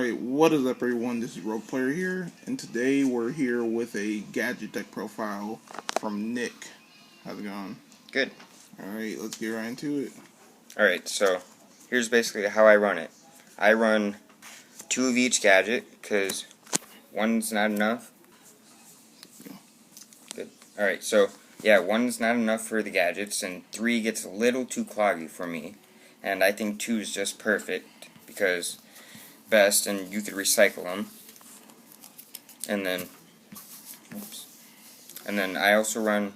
Alright, what is up everyone, this is RoguePlayer here, and today we're here with a Gadget deck profile from Nick. How's it going? Good. Alright, let's get right into it. Alright, so here's basically how I run it. I run 2 of each gadget, because one's not enough. Good. Alright, so yeah, 1's not enough for the gadgets, and 3 gets a little too cloggy for me. And I think 2 is just perfect, because best, and you could recycle them. And then I also run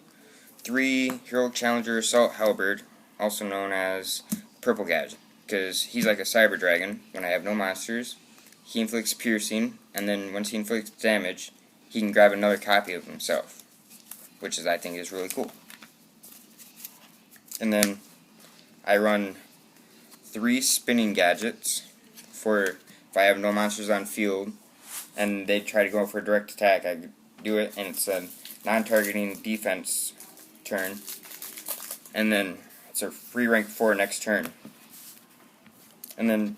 3 Hero Challenger Assault Halberd, also known as Purple Gadget, because he's like a Cyber Dragon. When I have no monsters, he inflicts piercing, and then once he inflicts damage, he can grab another copy of himself, which I think is really cool. And then I run 3 Spinning Gadgets for if I have no monsters on field and they try to go for a direct attack, I do it, and it's a non-targeting defense turn, and then it's a free rank 4 next turn. And then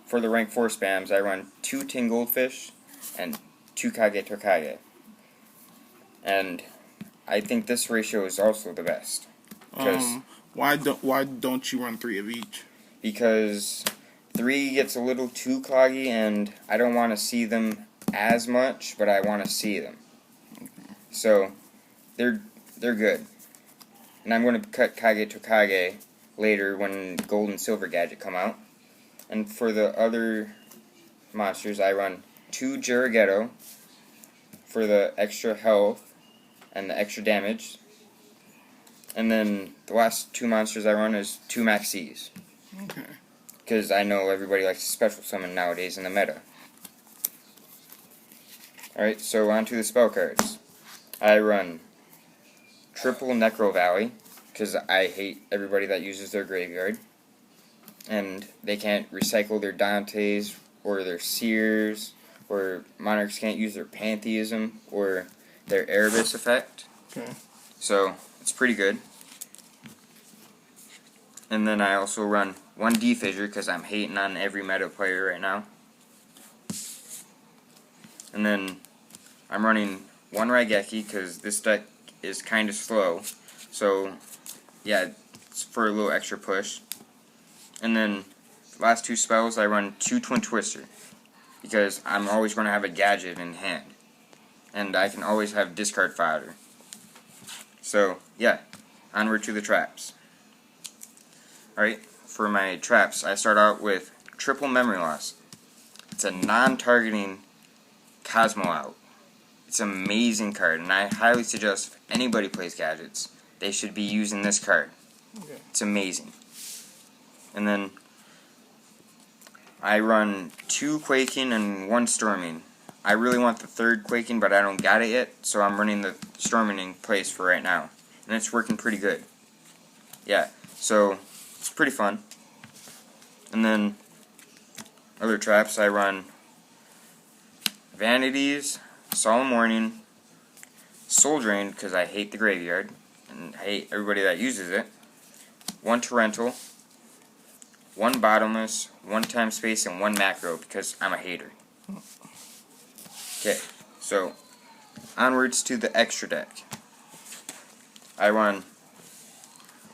for the rank 4 spams, I run 2 Tin Goldfish and 2 Kage Tokage. And I think this ratio is also the best. Why don't you run 3 of each? Because 3 gets a little too cloggy, and I don't want to see them as much, but I want to see them. So they're good. And I'm going to cut Kage Tokage later when Gold and Silver Gadget come out. And for the other monsters, I run 2 Jiragetto for the extra health and the extra damage. And then the last 2 monsters I run is 2 Maxis. Okay. Because I know everybody likes to special summon nowadays in the meta. Alright, so on to the spell cards. I run triple Necro Valley, because I hate everybody that uses their graveyard. And they can't recycle their Dantes, or their Seers, or Monarchs can't use their Pantheism, or their Erebus effect. Okay. So, it's pretty good. And then I also run 1 D-Fissure, because I'm hating on every meta player right now. And then I'm running 1 Raigeki, because this deck is kind of slow. So, yeah, it's for a little extra push. And then, last 2 spells, I run 2 Twin Twister, because I'm always going to have a gadget in hand. And I can always have discard fodder. So, yeah, onward to the traps. Alright, for my traps, I start out with triple Memory Loss. It's a non-targeting Cosmo Out. It's an amazing card, and I highly suggest if anybody plays gadgets, they should be using this card. Okay. It's amazing. And then I run 2 Quaking and 1 Storming. I really want the 3rd Quaking, but I don't got it yet, so I'm running the Storming in place for right now. And it's working pretty good. Yeah, so it's pretty fun. And then other traps, I run Vanities, Solemn Warning, Soul Drain, because I hate the graveyard, and I hate everybody that uses it, 1 Torrential, 1 Bottomless, 1 Time Space, and 1 Macro, because I'm a hater. Okay, so onwards to the extra deck. I run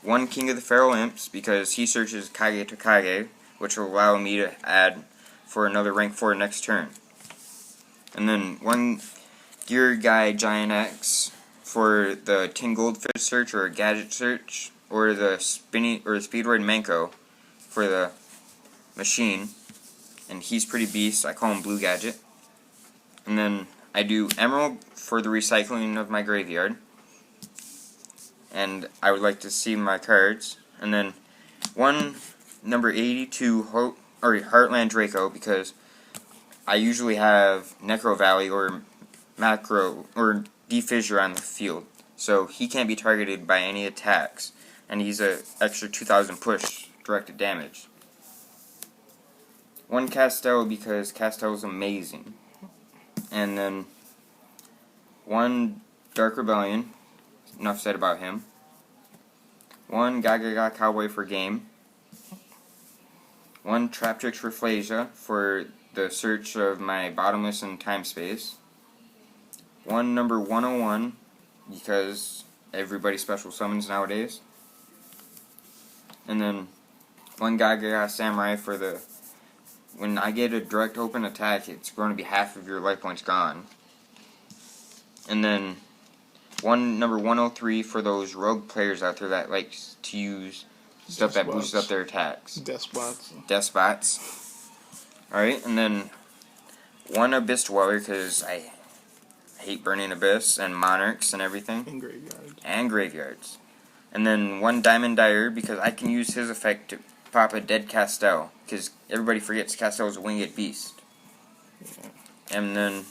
1 King of the Feral Imps, because he searches Kage Tokage, which will allow me to add for another rank 4 next turn. And then 1 Gear Guy Giant X for the Tin Goldfish search or a Gadget search, or the Speedroid Manko for the machine. And he's pretty beast. I call him Blue Gadget. And then I do Emerald for the recycling of my graveyard. And I would like to see my cards. And then 1 number 82 Heartland Draco, because I usually have Necro Valley or Macro or D-Fissure on the field, so he can't be targeted by any attacks, and he's a extra 2000 push directed damage. 1 Castel, because Castel is amazing. And then 1 Dark Rebellion, enough said about him. 1 Gaga Cowboy for game. 1 Traptrix Rafflesia for the search of my bottomless and time space. One number 101, because everybody special summons nowadays. And then one Gaga Samurai for the, when I get a direct open attack, it's going to be half of your life points gone. And then one number 103 for those rogue players out there that likes to use stuff that boosts up their attacks. Despots. Alright, and then one Abyss Dweller, because I hate burning Abyss and Monarchs and everything. And graveyards. And then one Diamond Dyer, because I can use his effect to pop a dead Castel, because everybody forgets Castel is a winged beast. Yeah. And then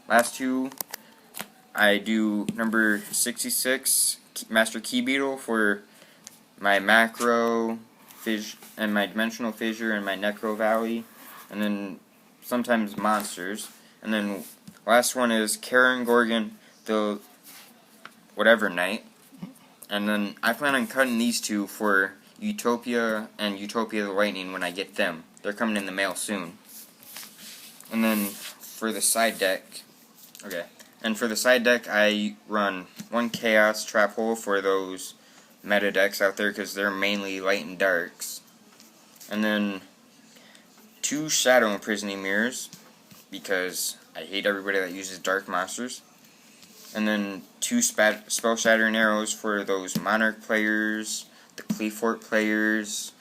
last two, I do number 66, Master Key Beetle for my Macro, and my Dimensional Fissure, and my Necro Valley, and then sometimes monsters. And then last one is Karen Gorgon, the whatever Knight. And then I plan on cutting these two for Utopia and Utopia the Lightning when I get them. They're coming in the mail soon. And then for the side deck, I run one Chaos Trap Hole for those meta decks out there because they're mainly light and darks. And then two Shadow Imprisoning Mirrors because I hate everybody that uses dark monsters. And then two Spell Shattering Arrows for those Monarch players, the Cleafort players,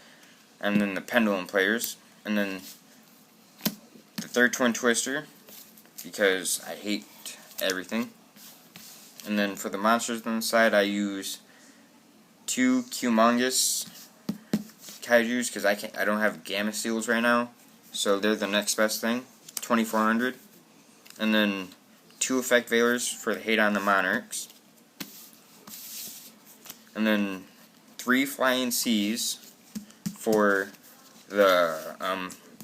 and then the Pendulum players. And then the third Twin Twister, because I hate everything. And then for the monsters on the side, I use two Humongous Kaijus, because I don't have Gamma Seals right now, so they're the next best thing, 2400. And then two Effect Veilers for the hate on the Monarchs. And then three Flying Seas for the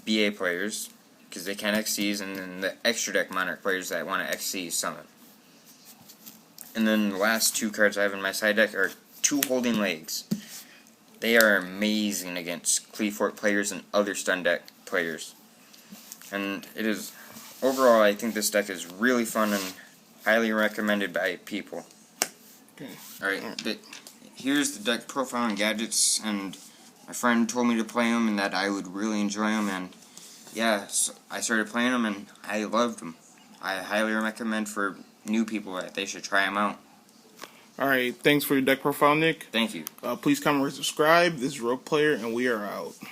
BA players, because they can't XCs, and then the extra deck Monarch players that want to XC summon. And then the last two cards I have in my side deck are two Holding Legs. They are amazing against Cleafort players and other stun deck players. And it is, overall, I think this deck is really fun and highly recommended by people. Okay. Alright, here's the deck profile and gadgets, and my friend told me to play them and that I would really enjoy them, and yeah, so I started playing them and I loved them. I highly recommend for new people that they should try them out. Alright, thanks for your deck profile, Nick. Thank you. Please comment and subscribe. This is RoguePlayer, and we are out.